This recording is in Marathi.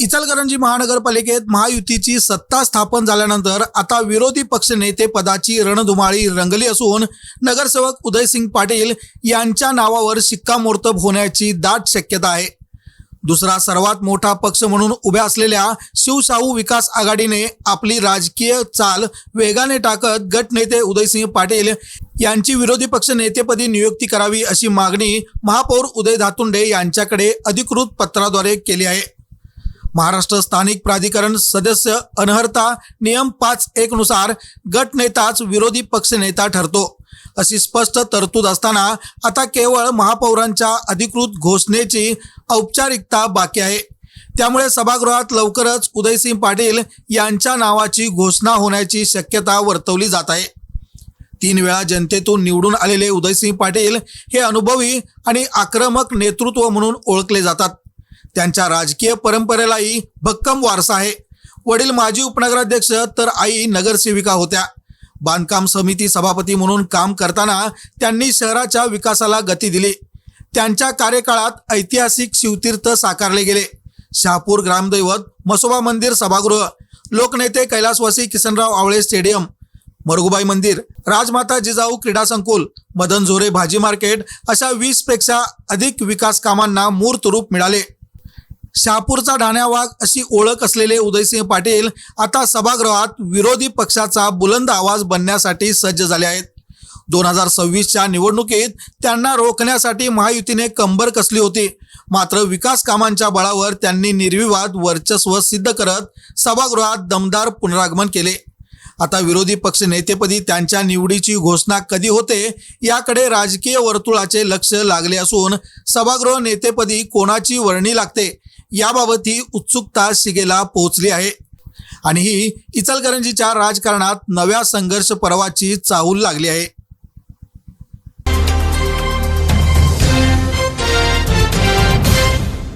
इचलकरंजी महानगरपालिकेत महायुतीची सत्ता स्थापन झाल्यानंतर आता विरोधी पक्ष नेते पदाची रणधुमाळी रंगली असून नगरसेवक उदयसिंग पाटील यांच्या नावावर शिक्कामोर्तब होण्याची दाट शक्यता आहे। दुसरा सर्वात मोठा पक्ष म्हणून उभ्या असलेल्या शिवशाहू विकास आघाडीने आपली राजकीय चाल वेगाने टाकत गटनेते उदयसिंग पाटील यांची विरोधी पक्ष नेतेपदी नियुक्ती करावी अशी मागणी महापौर उदय धातुंडे यांच्याकडे अधिकृत पत्राद्वारे केली आहे। महाराष्ट्र स्थानिक प्राधिकरण सदस्य अनर्हता नियम 5(1) नुसार गटनेताच विरोधी पक्ष नेता ठरतो अशी स्पष्ट तरतूद असताना आता केवळ महापौरांच्या अधिकृत घोषणेची औपचारिकता बाकी आहे। त्यामुळे सभागृहात लवकरच उदयसिंग पाटील यांच्या नावाची घोषणा होण्याची शक्यता वर्तवली जात आहे। 3 वेळा जनतेतून निवडून आलेले उदयसिंग पाटील हे अनुभवी आणि आक्रमक नेतृत्व म्हणून ओळखले जातात। त्यांच्या राजकीय परंपरेलाही भक्कम वारसा आहे। वडील माजी उपनगराध्यक्ष तर आई नगरसेविका होत्या। बांधकाम समिती सभापती म्हणून काम करताना त्यांनी शहराच्या विकासाला गती दिली। त्यांच्या कार्यकाळात ऐतिहासिक शिवतीर्थ साकारले गेले। शहापूर ग्रामदैवत मसोबा मंदिर सभागृह, लोकनेते कैलासवासी किसनराव आवळे स्टेडियम, मरगुबाई मंदिर, राजमाता जिजाऊ क्रीडा संकुल, मदन झोरे भाजी मार्केट अशा 20 पेक्षा अधिक विकास कामांना मूर्त रूप मिळाले। शहापूरचा ढाण्यावाग अशी ओळख असलेले उदयसिंग पाटील आता सभागृहात विरोधी पक्षाचा बुलंद आवाज बनण्यासाठी सज्ज झाले आहेत। 2026च्या निवडणुकीत त्यांना रोखण्यासाठी महायुतीने कंबर कसली होती, मात्र विकास कामांच्या बळावर त्यांनी निर्विवाद वर्चस्व सिद्ध करत सभागृहात दमदार पुनरागमन केले। आता विरोधी पक्ष नेतेपदी त्यांच्या निवडीची घोषणा कधी होते याकडे राजकीय वर्तुळाचे लक्ष लागले असून सभागृह नेतेपदी कोणाची वर्णी लागते याबाबत ही उत्सुकता शिगेला पोहोचली आहे आणि ही इचलकरंजीच्या राजकारणात नव्या संघर्ष पर्वाची चाहूल लागली आहे।